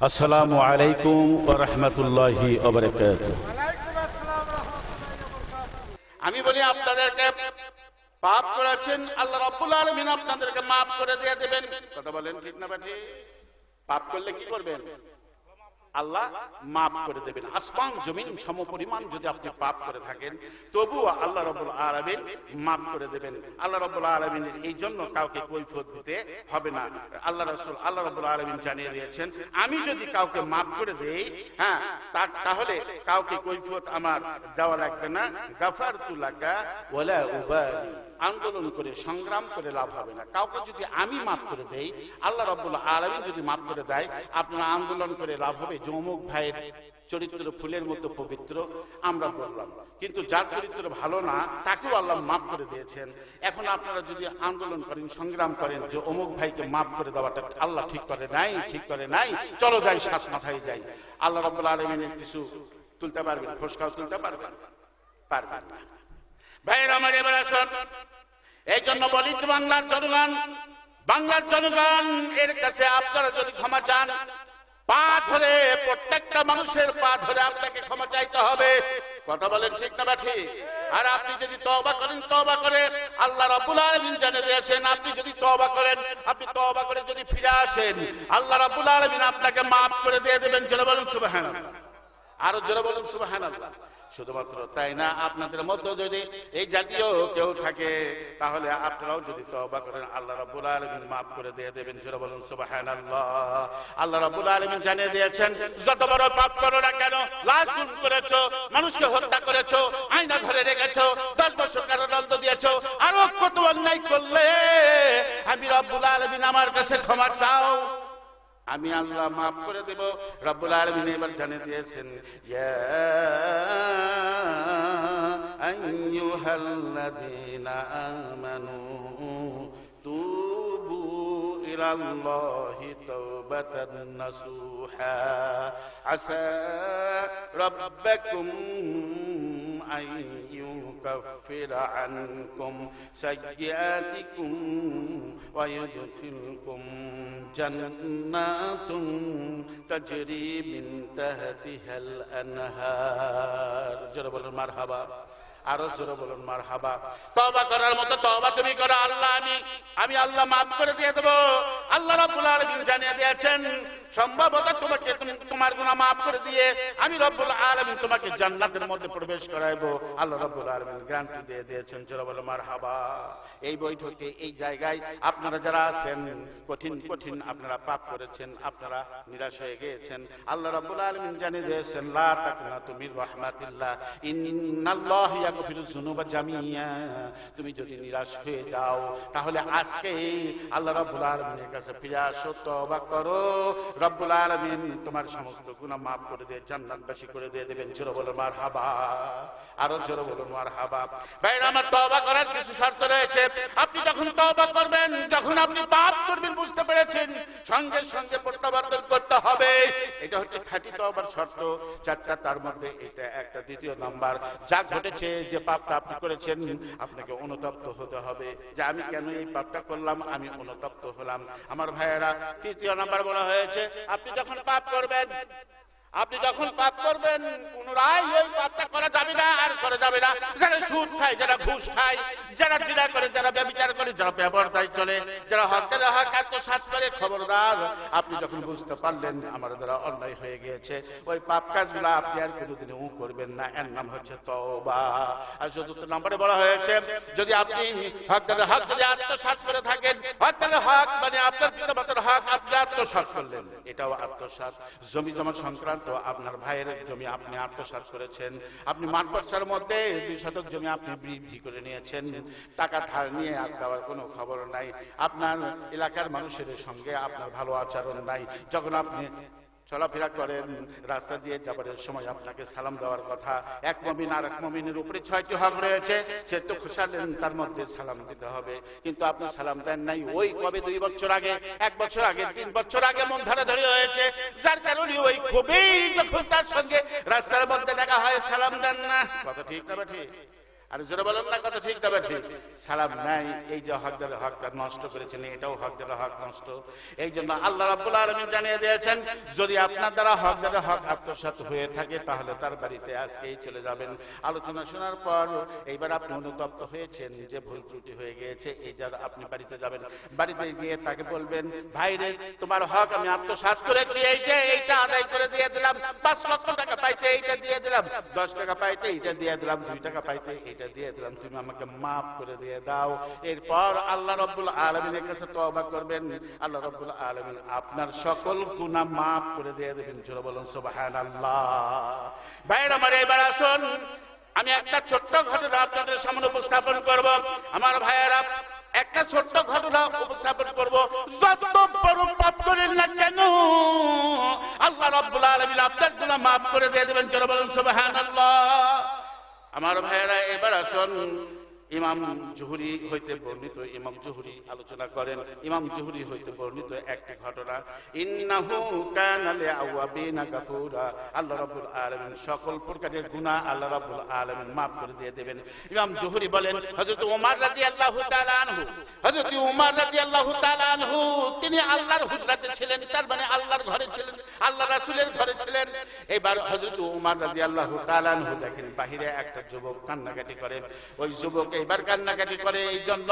আসসালামু আলাইকুম ওয়া রাহমাতুল্লাহি ওয়া বারাকাতুহু। আমি বলি আপনাদেরকে পাপ করেছেন, আল্লাহ রাব্বুল আলামিন আপনাদেরকে মাফ করে দিয়ে দেবেন। কথা বলেন ঠিক না বেঠিক? পাপ করলে কি করবেন? আল্লাহ মাফ করে দেবেন। আসমান জমিন সমপরিমাণ যদি আপনি পাপ করে থাকেন, তবুও আল্লাহ রাব্বুল আলামিন মাফ করে দেবেন। আল্লাহ রাব্বুল আলামিনের এই জন্য কাউকে কৈফিয়ত দিতে হবে না। আল্লাহ রাসূল আল্লাহ রাব্বুল আলামিন জানিয়ে দিয়েছেন, আমি যদি কাউকে মাফ করে দেই, তাহলে কাউকে কৈফিয়ত আমার দেওয়া লাগবে না। গাফারতু লাকা ওয়ালা উবালি। আন্দোলন করে সংগ্রাম করে লাভ হবে না। কাউকে যদি আমি মাফ করে দেই, আল্লাহ রাব্বুল আলামিন যদি মাফ করে দেয়, আপনারা আন্দোলন করে লাভ হবে। অমুক ভাইয়ের চরিত্র ফুলের মতো পবিত্র আমরা বললাম, কিন্তু যার চরিত্র ভালো না তাকেও আল্লাহ মাফ করে দিয়েছেন। এখন আপনারা যদি আন্দোলন করেন, সংগ্রাম করেন যে অমুক ভাইকে মাফ করে দেওয়াটা আল্লাহ ঠিক করে নাই, ঠিক করে নাই, চলো যাই শ্বাস মাথায় যাই, আল্লাহ রাব্বুল আলামিনের কিছু তুলতে পারবেন? ফসকাও তুলতে পারবেন? পারবেন না। ভাইয়েরা আমার, এবার আসুন, এই জন্য বলি বাংলার জনগণ এর কাছে আপনারা যদি ক্ষমা চান, পা ধরে, প্রত্যেকটা মানুষের পা ধরে আপনাকে ক্ষমা চাইতে হবে। কথা বলেন ঠিক না ঠিক? আর আপনি যদি তওবা করেন, তওবা করে আল্লাহ রাব্বুল আলামিন জানিয়ে দিয়েছেন, আপনি যদি তওবা করেন, আপনি তওবা করে যদি ফিরে আসেন, আল্লাহ রাব্বুল আলামিন আপনাকে maaf করে দিয়ে দেবেন। জোরে বলুন সুবহানাল্লাহ। আরো জোরে বলুন সুবহানাল্লাহ। শুধুমাত্র তাই না, আপনাদের মধ্যে যদি এই জাতীয় কেউ থাকে, তাহলে আপনারাও যদি তওবা করেন, আল্লাহ রাব্বুল আলামিন maaf করে দিয়ে দেবেন। জোরে বলুন সুবহানাল্লাহ। আল্লাহ রাব্বুল আলামিন জানিয়ে দিয়েছেন, যত বড় পাপ করো না কেন, লাশ খুন করেছো, মানুষকে হত্যা করেছো, আয়না ধরে রেখেছো, 10 বছর কারাদণ্ড দিয়েছো, আরো কত অন্যায় করলে আমি রাব্বুল আলামিন আমার কাছে ক্ষমা চাও, আমি আল্লাহ maaf করে দেব। রব্বুল আলামিন এবার জানিয়ে দিয়েছেন, ইয়া আইয়ুহাল্লাযীনা আমানু তুবু ইলাল্লাহি তাওবাতান নাসুহা আসা রাব্বাকুম আন ইউকাফিরা আনকুম সাইয়্যাতিকুম ওয়া ইউদখিলকুম জান্নাতুন তাজরি মিন তাহতিহাল আনহার। জোরে বলুন মারহাবা। আরো জোরে বলুন মারহাবা। তওবা করার মতো তওবা তুমি করো, আল্লাহ আমি আল্লাহ maaf করে দিয়ে দেব। আল্লাহ রাব্বুল আলামিন জানিয়ে দিয়েছেন, সম্ভবত তোমার গুনাহ maaf করে দিয়ে আমি রব্বুল আলামিন তোমাকে জান্নাতের মধ্যে প্রবেশ করাইবো। আল্লাহ রাব্বুল আলামিন গ্যারান্টি দিয়ে দিয়েছেন। জোরে বলুন মারহাবা। এই বৈঠকে, এই জায়গায় আপনারা যারা আছেন, কঠিন আপনারা পাপ করেছেন, আপনারা নিরাশ হয়ে গিয়েছেন, আল্লাহ রাব্বুল আলামিন জানিয়ে দিয়েছেন, লা তাকনাতু মির রাহমাতিল্লাহ ইন্নাল্লাহা ইয়াগফিরুয যুনুবা জামিয়া। তুমি যদি নিরাশ হয়ে যাও, তাহলে আজকে আল্লাহ রাব্বুল আলামিনের কাছে ফিরে আসো, তওবা করো, রব্বুল আলামিন তোমার সমস্ত গুনাহ maaf করে দিয়ে জান্নাতবাসী করে দিয়ে দেবেন। জোরে বলুন মারহাবা। আরো জোরে বলুন মারহাবা। ভাইরা আমার, তওবা করার কিছু শর্ত রয়েছে। আপনি যখন তওবা করবেন, যখন আপনি পাপ করবেন বুঝতে পেরেছেন, সঙ্গে সঙ্গে প্রত্যাবর্তন করতে হবে। এটা হচ্ছে খাঁটি তওবার শর্ত চারটা, তার মধ্যে এটা একটা। দ্বিতীয় নাম্বার, যা ঘটেছে, যে পাপটা আপনি করেছেন, আপনাকে অনুতপ্ত হতে হবে যে আমি কেন এই পাপটা করলাম, আমি অনুতপ্ত হলাম। আমার ভাইয়েরা, তৃতীয় নাম্বার বলা হয়েছে, আপনি যখন পাপ করবেন, পুনরায় ওই পাপটা করা যাবে না, আর করা যাবে না। যারা সুদ খায়, যারা ঘুষ খায়, যারা জিনা করে, যারা ব্যভিচার করে, যারা ব্যবহারদায় চলে, যারা হকের হক আত্মসাৎ করে, খবরদার, আপনি যখন বুঝতে পারলেন আমার দ্বারা অন্যায় হয়ে গিয়েছে, ওই পাপ কাজগুলো আপনি আর কোনোদিনও করবেন না। এর নাম হচ্ছে তওবা। আর চতুর্থ নম্বরে বলা হয়েছে, যদি আপনি হকের হক যদি আত্মসাৎ করে থাকেন, হকের হক মানে আপনার পিতামাতার হক আপনি আত্মসাৎ করলেন, এটাও আত্মসাৎ। জমি জমা সংক্রান্ত আপনার ভাইয়ের জমি আপনি আত্মসাৎ করেছেন, আপনি মাঠপর্চার মধ্যে 2 শতক জমি আপনি বৃদ্ধি করে নিয়েছেন, টাকা ধার নিয়ে আর দেওয়ার কোনো খবর নাই, আপনার এলাকার মানুষের সঙ্গে আপনার ভালো আচরণ নাই, যখন আপনি চলাফেরা করেন, রাস্তা দিয়ে যাবার সময় আপনাকে সালাম দেওয়ার কথা, এক মুমিন আর এক মুমিনের উপরে 6টি হক রয়েছে, সে তো খুশালেন, তার মধ্যে সালাম দিতে হবে, কিন্তু আপনি সালাম দেন নাই। ওই কবে 2 বছর আগে, 1 বছর আগে, 3 বছর আগে মন ধরাধরি হয়েছে, যার কারণে ওই খুবই যখন তার সঙ্গে রাস্তার মধ্যে দেখা হয়, সালাম দেন না। কথা ঠিক না ঠিক? আর জোরে বলেন না কথা ঠিক তবে ঠিক। সালাম নাই, এই যে হকদারের হকটা নষ্ট করেছেন, এটাও হকদারের হক নষ্ট। এই জন্য আল্লাহ রাব্বুল আলামিন জানিয়ে দিয়েছেন, যদি আপনার দ্বারা হকদারের হক আত্মসাৎ হয়ে থাকে তাহলে তার বাড়িতে আজকেই চলে যাবেন। আলোচনা শোনার পর এইবার আপনি অনুতপ্ত হয়েছেন যে ভুল ত্রুটি হয়ে গিয়েছে, এই যার আপনি বাড়িতে যাবেন। বাড়িতে গিয়ে তাকে বলবেন, ভাই রে তোমার হক আমি আত্মসাৎ করেছি, এই যে এইটা আদায় করে দিয়ে দিলাম, 5 লক্ষ টাকা পাইতে এইটা দিয়ে দিলাম, 10 টাকা পাইতে এইটা দিয়ে দিলাম, 2 টাকা পাইতে এইটা দিয়ে দিলাম, তুমি আমাকে মাফ করে দিয়ে দাও। এরপর আল্লাহ রাব্বুল আলামিনের কাছে তওবা করবেন, আল্লাহ রাব্বুল আলামিন আপনার সকল গুনাহ মাফ করে দিয়ে দেবেন। জোরে বলুন সুবহানাল্লাহ। ভাইরা আমার এবার আসুন, আমি একটা ছোট্ট ঘটনা আপনাদের সামনে উপস্থাপন করব। আমার ভাইয়েরা, একটা ছোট্ট ঘটনা উপস্থাপন করব। যত বড় পাপ করেন না কেন আল্লাহ রাব্বুল আলামিন আপনার গুনাহ মাফ করে দিয়ে দেবেন। জোরে বলুন সুবহানাল্লাহ। আমার ভাইয়েরা এবার আসুন, ইমাম জুহরি হইতে বর্ণিত, ইমাম জুহরি আলোচনা করেন, ইমাম জুহরি হইতে বর্ণিত একটি ঘটনা, ইন্নাহু কানা লিআওয়াবিনা গাফুরা, আল্লাহ রাব্বুল আলামিন সকল প্রকারের গুনাহ আল্লাহ রাব্বুল আলামিন maaf করে দিয়ে দেবেন। ইমাম জুহরি বলেন, হযরত ওমর রাদিয়াল্লাহু তাআলা আনহু, হযরত ওমর রাদিয়াল্লাহু তাআলা আনহু তিনি আল্লাহর হুজরাতে ছিলেন, তার মানে আল্লাহর ঘরে ছিলেন, আল্লাহ রাসূলের ঘরে ছিলেন। এবার হযরত ওমর রাদিয়াল্লাহু তাআলা আনহু দেখেন বাহিরে একটা যুবক কান্নাকাটি করে, ওই যুবক এবার কান্নাকাটি করে, এই জন্য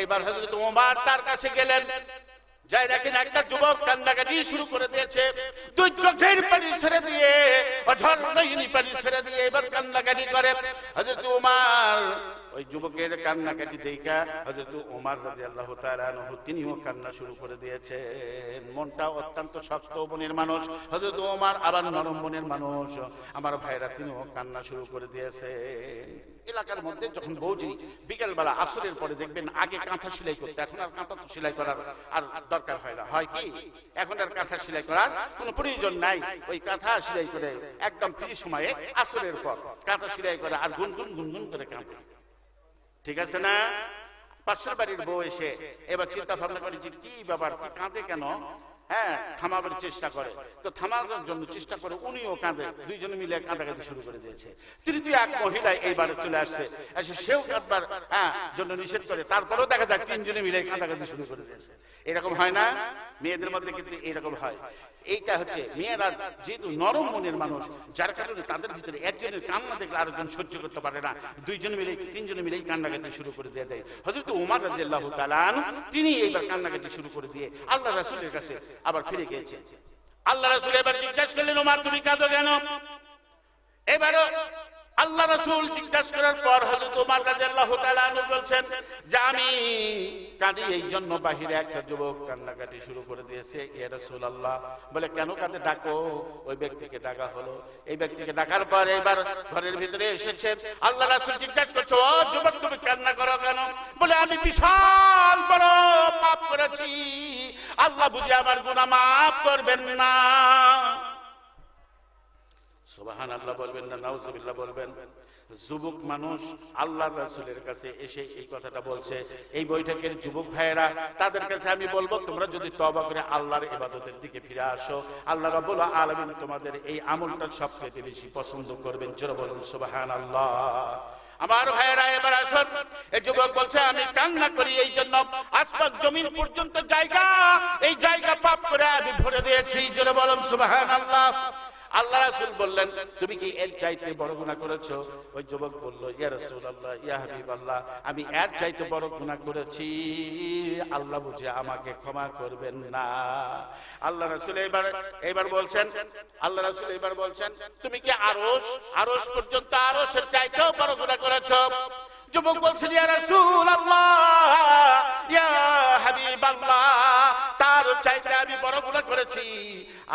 এবার হযরত ওমর তার কাছে গেলেন, যাই দেখেন একটা যুবক কান্নাকাটি শুরু করে দিয়েছে, দুই চোখের পানি ছেড়ে দিয়ে, অঝরনয়নি পানি ছেড়ে দিয়ে এবার কান্নাকাটি করে। হযরত ওমর ওই যুবকের কান্নাকাটি দেখা হযরত ওমর রাদিয়াল্লাহু তাআলা আনহু তিনিও কান্না শুরু করে দিয়েছেন। মনটা অত্যন্ত শক্ত মনের মানুষ হযরত ওমর, আবার নরম মনের মানুষ আমার ভাইরা, তিনিও কান্না শুরু করে দিয়েছেন। এলাকার মধ্যে যখন বৌজি বিকেলবেলা আসরের পরে দেখবেন আগে কাঁথা সেলাই করতে, এখন আর কাঁথা তো সেলাই করার আর দরকার হয় না, হয় কি এখন আর কাঁথা সেলাই করার কোনো প্রয়োজন নাই। ওই কাঁথা সেলাই করে একদম ফ্রি সময়ে আসরের পর কাঁথা সেলাই করে আর গুনগুন গুনগুন করে কাঁদে, ঠিক আছে না? পাশের বাড়ির বউ এসে এবার চিন্তা ভাবনা করে যে কি ব্যাপার, কি কাঁদে কেন, হ্যাঁ থামাবার চেষ্টা করে, তো থামানোর জন্য চেষ্টা করে উনিও কাঁদে, দুইজনে মিলে কাঁদাকাটি শুরু করে দিয়েছে। তৃতীয় এক মহিলা এইবারে চলে আসছে, এসে সেও কাঁদবার জন্য নিষেধ করে, তারপরেও দেখা যায় তিনজনে মিলে কাঁদাকাটি শুরু করে দিয়েছে। এরকম হয় না? মেয়েদের মধ্যে কিন্তু এরকম হয়। এইটা হচ্ছে মেয়েরা যেহেতু নরম মনের মানুষ, যার কারণে তাদের ভিতরে একজনের কান্না দেখলে আরেকজন সহ্য করতে পারে না, দুইজনে মিলে তিনজনে মিলেই কান্নাকাটি শুরু করে দিয়ে দেয়। হযরত ওমর রাদিয়াল্লাহু তাআলা তিনি এইবার কান্নাকাটি শুরু করে দিয়ে আল্লাহ রাসূলের কাছে আবার ফিরে গিয়েছে। আল্লাহ রাসূল এবার জিজ্ঞাসা করলেন, ওমর তুমি কাঁদো কেন? এবারও আল্লাহ রাসূল জিজ্ঞাসা করার পর হযরত ওমর রাদিয়াল্লাহু তাআলা বলছেন যে আমি কাঁদি এই জন্য বাহিরে একটা যুবক কান্নাকাটি শুরু করে দিয়েছে। ইয়া রাসূলুল্লাহ, বলে কেন কাঁদে? ডাকো। ওই ব্যক্তিকে ডাকা হলো। এই ব্যক্তিকে ডাকার পর এবার ঘরের ভিতরে এসেছে। আল্লাহ রাসূল জিজ্ঞাসা করছে, ও যুবক তুমি কান্না করো কেন? বলে আমি বিশাল বড় পাপ করেছি, আল্লাহ বুঝি আমার গুনাহ মাফ করবেন না। সুবহানাল্লাহ বলবেন না, নাউজুবিল্লাহ বলবেন? যুবক মানুষ আল্লাহর রাসূলের কাছে এসে এই কথাটা বলছে। এই বৈঠকের যুবক ভাইয়েরা, তাদের কাছে আমি বলবো তোমরা যদি তওবা করে আল্লাহর ইবাদতের দিকে ফিরে আসো, আল্লাহ রাব্বুল আলামিন তোমাদের এই আমলটা সবচেয়ে বেশি পছন্দ করবেন। জোরে বলুন সুবহানাল্লাহ। আমার ভাইয়েরা এবার আসুন, এই যুবক বলছে আমি কান্না করি এই জন্য আসমান জমিন পর্যন্ত জায়গা, এই জায়গা পাপ করে আমি ভরে দিয়েছি। জোরে বলুন সুবহানাল্লাহ। আল্লাহ রাসূল বললেন, তুমি কি এর চাইতে বড় গুনাহ করেছো? ওই যুবক বলল, ইয়া রাসূলুল্লাহ, ইয়া হাবিবাল্লাহ, আমি এর চাইতে বড় গুনাহ করেছি, আল্লাহ বুঝে আমাকে ক্ষমা করবেন না। আল্লাহ রাসূল এবার বলছেন, আল্লাহ রাসূল এবার বলছেন, তুমি কি আরশ পর্যন্ত, আরশের চাইতেও বড় গুনাহ করেছো? যুবক বলছেন, ইয়া রাসূলুল্লাহ, ইয়া হাবিবাল্লাহ, তার চাইতে আমি বড় গুনাহ করেছি,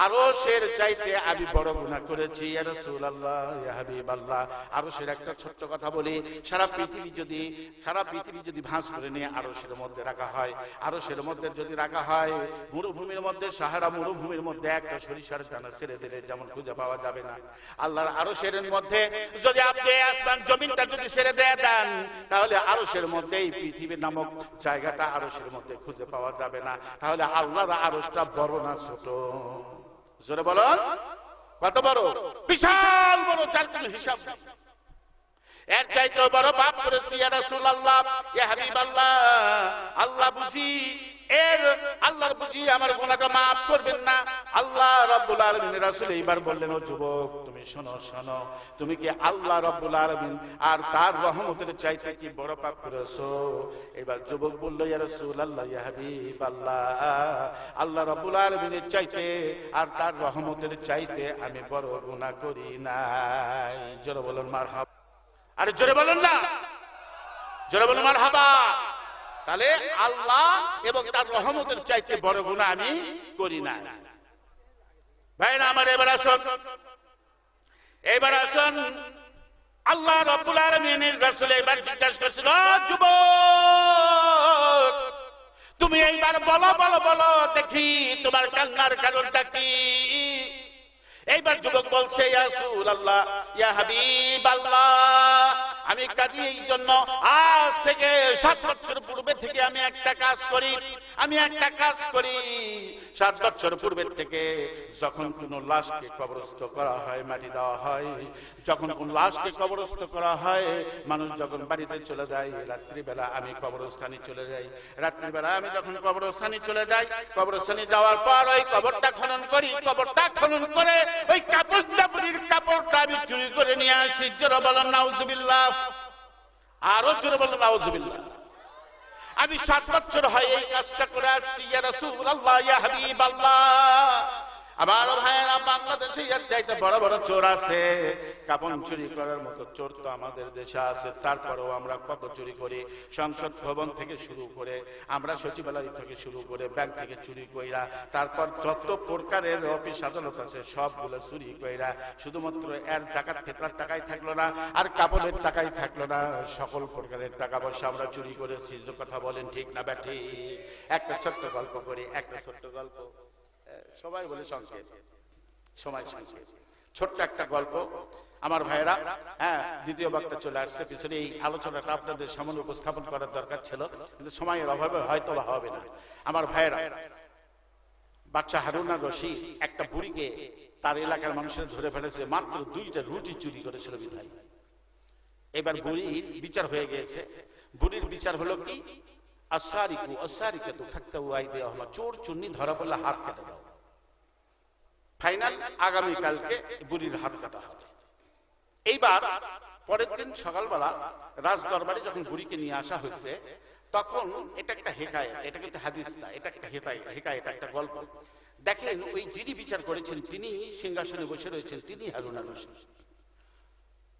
আরশের চাইতে আমি বড় গুনাহ করেছি। ইয়া রাসূলুল্লাহ, ইয়া হাবিবাল্লাহ, আরশের একটা ছোট্ট কথা বলি, সারা পৃথিবী যদি ভাঁজ করে নিয়ে আরশের মধ্যে রাখা হয়, আরশের মধ্যে যদি রাখা হয়, মরুভূমির মধ্যে, সাহারা মরুভূমির মধ্যে একটা সরিষার দানা ছেড়ে দিলে যেমন খুঁজে পাওয়া যাবে না, আল্লাহর আরশের মধ্যে যদি আপনি আসমান জমিনটা যদি ছেড়ে দেন, তাহলে আরশের মধ্যে এই পৃথিবী নামক জায়গাটা আরশের মধ্যে খুঁজে পাওয়া যাবে না। তাহলে আল্লাহর আরশটা বড় না ছোট? জোরে বলুন, কত বড়? বিশাল বড়, যার কোনো হিসাব নেই। এর চাইতেও বড় পাপ করেছি ইয়া রাসূলুল্লাহ, ইয়া হাবিবাল্লাহ, আল্লাহ বুঝি আল্লাহর বুঝি আমার গুনাহটা maaf করবেন না। আল্লাহ রাব্বুল আলামিন রাসূল এইবার বললেন, ও যুবক তুমি শোনো শোনো, তুমি কি আল্লাহ রাব্বুল আলামিন আর তার রহমতের চাইতে কি বড় পাপ করেছো? এবার যুবক বলল, ইয়া রাসূলুল্লাহ, ইয়া হাবিবাল্লাহ, আল্লাহ রাব্বুল আলামিনের চাইতে আর তার রহমতের চাইতে আমি বড় গুনাহ করি নাই। জোরে বলুন মারহাবা। আরে জোরে বলুন না, জোরে বলুন মারহাবা। তাহলে আল্লাহ এবং তার রহমতের চাইতে বড় গুনাহ আমি করি না। ভাইরা আমার, এবার আসুন আল্লাহ রাব্বুল আলামিনের রাসূল এবার জিজ্ঞাসা করেছিল, যুবক তুমি এইবার বলো বলো বলো দেখি তোমার কান্নার কারণটা কি? এইবার যুবক বলছে, ইয়া রাসূলুল্লাহ, ইয়া হাবিবাল্লাহ, আমি কাঁদি এই জন্য আজ থেকে 7 বছর পূর্বে থেকে আমি একটা কাজ করি 7 বছর পূর্বে থেকে যখন কোন লাশকে কবরস্থ করা হয়, মাটি দেওয়া হয়, যখন কোন লাশকে কবরস্থ করা হয়, মানুষ যখন বাড়িতে চলে যায়, রাত্রিবেলা আমি কবরস্থানে চলে যাই। রাত্রিবেলা আমি যখন কবরস্থানে চলে যাই, কবরস্থানে যাওয়ার পর ওই কবরটা খনন করি, কবরটা খনন করে ওই কাপড়টা আমি চুরি করে নিয়ে আসি। জোরে বলেন নাউজুবিল্লাহ, আরো জোরে বলেন নাউজুবিল্লাহ। আমি 7 বছর হয় এই কাজটা করে আসছি ইয়া রাসূলুল্লাহ, ইয়া হাবিবাল্লাহ। আমার ভাইয়েরা, বাংলাদেশে এর চাইতে বড় বড় চোর আছে। কাপড় চুরি করার মতো চোর তো আমাদের দেশে আছে, তারপরেও আমরা কত চুরি করি। সংসদ ভবন থেকে শুরু করে, আমরা সচিবালয় থেকে শুরু করে, ব্যাংক থেকে চুরি কইরা, তারপর যত প্রকারের অফিস আদালত আছে সবগুলো চুরি কইরা, শুধুমাত্র এর জাকাত ফিতরার টাকাই থাকলো না, আর কাপড়ের টাকাই থাকলো না, সকল প্রকারের টাকা পয়সা আমরা চুরি করেছি। যে কথা বলেন ঠিক না ব্যাঠি? একটা ছোট্ট গল্প করি, একটা ছোট্ট গল্প, সবাই বলে সংক্ষেপ, সময় সংক্ষেপ, ছোট্ট একটা গল্প। আমার ভাইয়েরা, দ্বিতীয় বক্তা চলে আসছে, পিছনে এই আলোচনাটা আপনাদের সামনে উপস্থাপন করার দরকার ছিল, কিন্তু সময়ের অভাবে হয়তো বা হবে না। আমার ভাইয়েরা, বাচ্চা হারুন আর রশিদ একটা বুড়িকে তার এলাকার মানুষের ধরে ফেলেছে, মাত্র 2টা রুটি চুরি করেছিল বিধায়। এবার বুড়ির বিচার হয়ে গিয়েছে। বুড়ির বিচার হলো কি, আসারিকু আসারিকাতু ফাক্তাউ আইদিয়াহুমা, চোর চুন্নি ধরা পড়লে হাত কেটে দাও। ফাইনাল আগামী কালকে বুড়ির হাত কাটা হবে। এইবার পরের দিন সকালবেলা রাজ দরবারে যখন বুড়িকে নিয়ে আসা হয়েছে, তখন এটা একটা হেকায়েত, এটা কিন্তু হাদিস না, এটা একটা হেকায়েত, একটা গল্প। দেখেন, ওই যিনি বিচার করেছেন তিনি সিংহাসনে বসে রয়েছেন, তিনি হারুন আর রশিদ।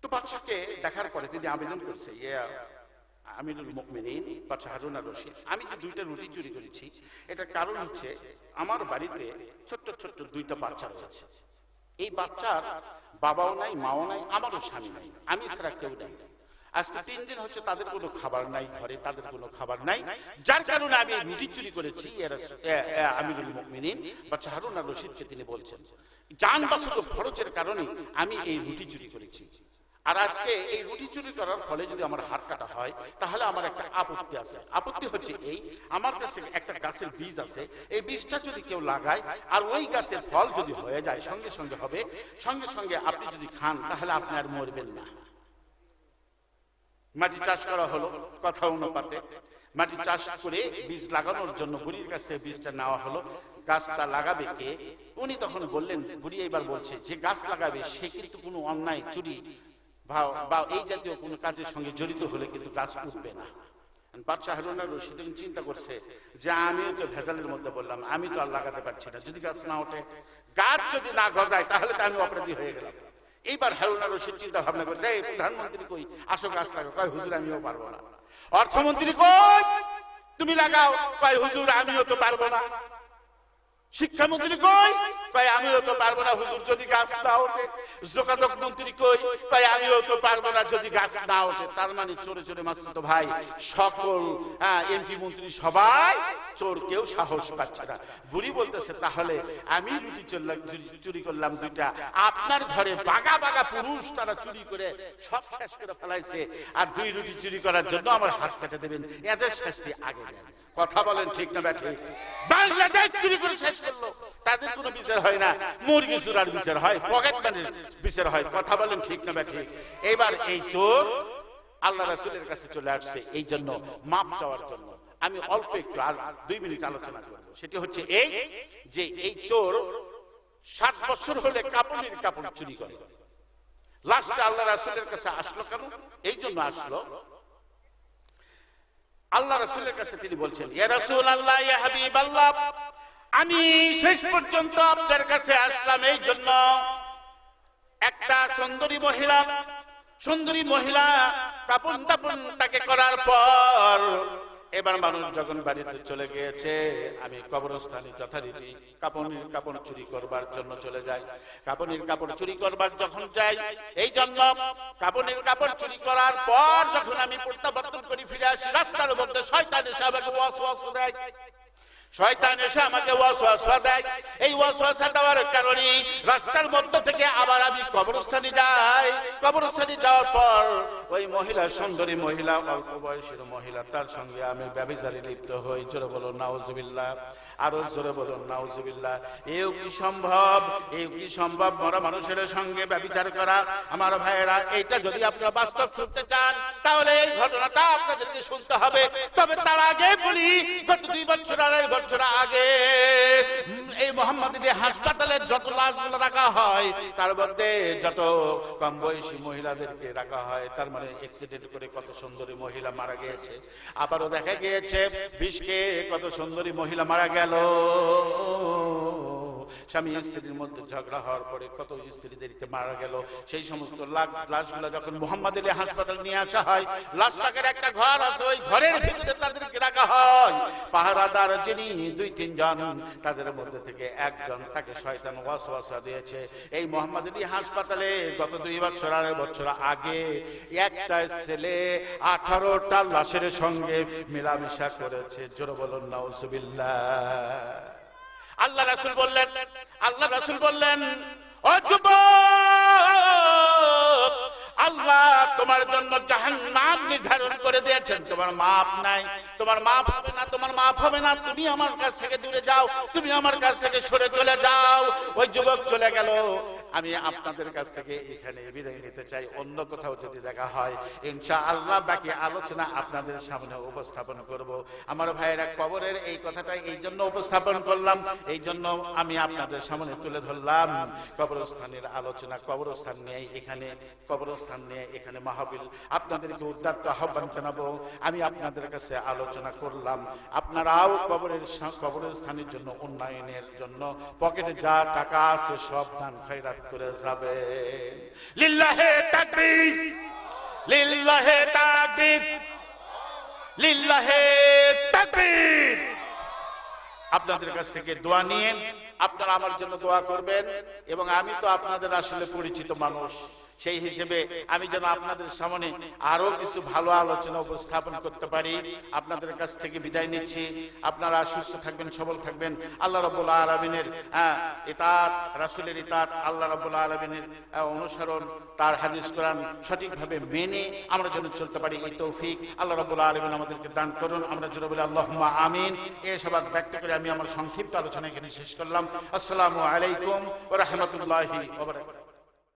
তো বাচ্চাকে দেখার পরে তিনি আবেদন করছে, ইয়া আমিরুল মুমিনিন, বাচ্চা হারুন আর রশিদ, আমি যে 2টা রুটি চুরি করেছি, এটার কারণ হচ্ছে আমার বাড়িতে ছোট্ট ছোট্ট 2টা বাচ্চা রয়েছে। এই বাচ্চার বাবাও নাই, মাও নাই, আমারও স্বামী নাই, আমি ছাড়া কেউ নাই। আজকে 3 দিন হচ্ছে তাদের কোনো খাবার নাই, ঘরে তাদের কোনো খাবার নাই, যার কারণে আমি রুটি চুরি করেছি। আমিরুল মুমিনিন বাচ্চা হারুন আর রশিদকে তিনি বলছেন, জান বাঁচানো ফরজের কারণে আমি এই রুটি চুরি করেছি। আর আজকে এই রুটি চুরি করার ফলে যদি আমার হাত কাটা হয়, তাহলে আমার একটা আপত্তি আছে। আপত্তি হচ্ছে এই, আমার কাছে একটা গাছের বীজ আছে, এই বীজটা যদি কেউ লাগায় আর ওই গাছের ফল যদি হয়ে যায়, সঙ্গে সঙ্গে হবে, সঙ্গে সঙ্গে আপনি যদি খান, তাহলে আপনি আর মরবেন না। মাটি চাষ করা হলো কথা অনুপাতে, মাটি চাষ করে বীজ লাগানোর জন্য বুড়ির কাছে বীজটা নেওয়া হলো। গাছটা লাগাবে কে? উনি তখন বললেন, বুড়ি এবার বলছে, যে গাছ লাগাবে সে কিন্তু কোনো অন্যায়, চুরি বা এই জাতীয় কোনো কাজের সঙ্গে জড়িত হলে কিন্তু গাছ উঠবে না। বাচ্চা হারুন আর রশিদ চিন্তা করছে যে আমিও তো ভেজালের মধ্যে বললাম, আমি তো আর লাগাতে পারছি না, যদি গাছ না ওঠে, গাছ যদি না গজায়, তাহলে তো আমি অপরাধী হয়ে গেলাম। এইবার হারুন আর রশিদ চিন্তা ভাবনা করছে, এই প্রধানমন্ত্রী কই, আসো গাছ লাগাও। কয়, হুজুর আমিও পারবো না। অর্থমন্ত্রী কই, তুমি লাগাও। কয়, হুজুর আমিও তো পারবো না। শিক্ষামন্ত্রী কই, কয় আমিও তো পারবো না হুজুর, যদি গাছ না ওঠে। যোগাযোগ মন্ত্রী কই, কয় আমিও তো পারবো না যদি গাছ না ওঠে। তার মানে চোরে চোরে মাসুদ ভাই, সকল এমপি মন্ত্রী সবাই চোর, কেউ সাহস পাচ্ছে না। বুড়ি বলতেছে, তাহলে আমি রুটি চুরি করলাম 2টা, আপনার ঘরে বাগা বাগা পুরুষ তারা চুরি করে সব শেষ করে ফেলাইছে, আর 2 রুটি চুরি করার জন্য আমার হাত কেটে দেবেন, এদের শাস্তি আগে দেন। কথা বলেন ঠিক না ব্যাঠে? বাংলাদেশ চুরি করে শেষ করলো, তাদের কোনো বিচার হয় না, মুরগি চুরার বিচার হয়, পকেট মানির বিচার হয়। কথা বলেন ঠিক না ঠিক? এবার এই চোর আল্লাহ রাসূলের কাছে চলে আসছে এই জন্য মাপ চাওয়ার জন্য। আমি অল্প একটু আর 2 মিনিট আলোচনা করব। সেটি হচ্ছে এই যে এই চোর 7 বছর হলে কাপড়ের কাপড় চুরি করে। লাস্টে আল্লাহ রাসূলের কাছে আসলো কেন? এই জন্য আসলো, আল্লাহ রাসূলের কাছে তিনি বলছেন, ইয়া রাসূলুল্লাহ, ইয়া হাবিবাল্লাহ, আমি শেষ পর্যন্ত আপনার কাছে আসলাম এই জন্য, একটা সুন্দরী মহিলা কাপন তাকে করার পর এবার মানুষ যখন বাড়িতে চলে গিয়েছে, আমি কবরস্থানে যথারীতি কাপনের কাপড় চুরি করবার জন্য চলে যাই। কাপনের কাপড় চুরি করবার যখন যাই, এই জন্য কাপনের কাপড় চুরি করার পর যখন আমি প্রত্যাবর্তন করি ফিরে আসি, রাস্তার মধ্যে শয়তান এসে আমাকে ওয়াসওয়াসা দেয়। শয়তান এসে আমাকে ওয়াসওয়াসা দেয়। এই ওয়াসওয়াসা দেওয়ার কারণে রাস্তার মধ্য থেকে আবার আমি কবরস্থানে যাই। কবরস্থানে যাওয়ার পর ওই মহিলা, সুন্দরী মহিলা, অল্প বয়সের মহিলা, তার সঙ্গে আমি ব্যভিচারে লিপ্ত হই। জোরে বলুন নাউজুবিল্লাহ, আরো জোরে বলুন নাউজুবিল্লাহ। এও কি সম্ভব? এও কি সম্ভব মরা মানুষের সঙ্গে ব্যভিচার করা? আমার ভাইয়েরা, এইটা যদি আপনারা বাস্তব শুনতে চান তাহলে এই ঘটনাটা আপনাদেরকে শুনতে হবে। তবে তার আগে বলি, গত 2 বছর আড়াই বছর আগে এই মোহাম্মদী হাসপাতালে যত লাশগুলো রাখা হয় তার মধ্যে যত কম বয়সী মহিলাদেরকে রাখা হয়, তার মানে অ্যাক্সিডেন্ট করে কত সুন্দরী মহিলা মারা গিয়েছে। আবারও দেখা গিয়েছে বিষকে কত সুন্দরী মহিলা মারা গেল। স্বামী স্ত্রীর মধ্যে ঝগড়া হওয়ার পরে কত স্ত্রীদেরকে মারা গেল। সেই সমস্ত লাশগুলো যখন মোহাম্মদ আলী হাসপাতাল নিয়ে আসা হয়, লাশ রাখার একটা ঘর আছে, ওই ঘরের ভিতরে তাদেরকে রাখা হয়। পাহারাদার যিনি 2-3 জন, তাদের মধ্যে থেকে একজন, তাকে শয়তান ওয়াসওয়াসা দিয়েছে। এই মোহাম্মদ আলী হাসপাতালে গত 2 বছর আড়াই বছর আগে একটা ছেলে 18টা লাশের সঙ্গে মেলামেশা করেছে। জোরে বলুন নাউজুবিল্লাহ। আল্লাহ রাসূল বললেন, ও যুবক, আল্লাহ তোমার জন্য জাহান্নাম নির্ধারণ করে দিয়েছেন। তোমার মাপ নাই, তোমার মাপ হবে না, তোমার মাপ হবে না। তুমি আমার কাছ থেকে দূরে যাও, তুমি আমার কাছ থেকে সরে চলে যাও। ওই যুবক চলে গেল। আমি আপনাদের কাছ থেকে এখানে বিদায় নিতে চাই। অন্য কোথাও যদি দেখা হয় ইনশাআল্লাহ বাকি আলোচনা আপনাদের সামনে উপস্থাপন করব। আমার ভাইয়েরা, কবরের এই কথাটা এই জন্য উপস্থাপন করলাম, এই জন্য আমি আপনাদের সামনে তুলে ধরলাম কবরস্থানের আলোচনা। কবরস্থান নিয়ে এখানে মাহফিল, আপনাদেরকে উদ্দাত্ত আহ্বান জানাবো। আমি আপনাদের কাছে আলোচনা করলাম, আপনারাও কবরস্থানের জন্য, উন্নয়নের জন্য পকেটে যা টাকা আছে সব দান খয়রাত করে যাবে। লিল্লাহে তাকবীর, লিল্লাহে তাকবীর, লিল্লাহে তাকবীর। আপনাদের কাছ থেকে দোয়া নিয়ে আপনারা আমার জন্য দোয়া করবেন। এবং আমি তো আপনাদের আসলে পরিচিত মানুষ, সেই হিসেবে আমি যেন আপনাদের সামনে আরো কিছু ভালো আলোচনা উপস্থাপন করতে পারি। আপনাদের কাছ থেকে বিদায় নিচ্ছি। আপনারা সুস্থ থাকবেন, সবল থাকবেন। আল্লাহ রাব্বুল আলামিনের ইতাআত, রাসূলের ইতাআত, আল্লাহ রাব্বুল আলামিনের অনুসরণ, তার হাদিস কোরআন সঠিকভাবে মেনে আমরা যেন চলতে পারি, এই তৌফিক আল্লাহ রাব্বুল আলামিন আমাদেরকে দান করুন। আমরা জোরে বলি আল্লাহুম্মা আমিন। এই সবাক ব্যক্ত করে আমি আমার সংক্ষিপ্ত আলোচনা এখানে শেষ করলাম। আসসালামু আলাইকুম ওয়া রাহমাতুল্লাহি ওয়া বারাকাতুহু।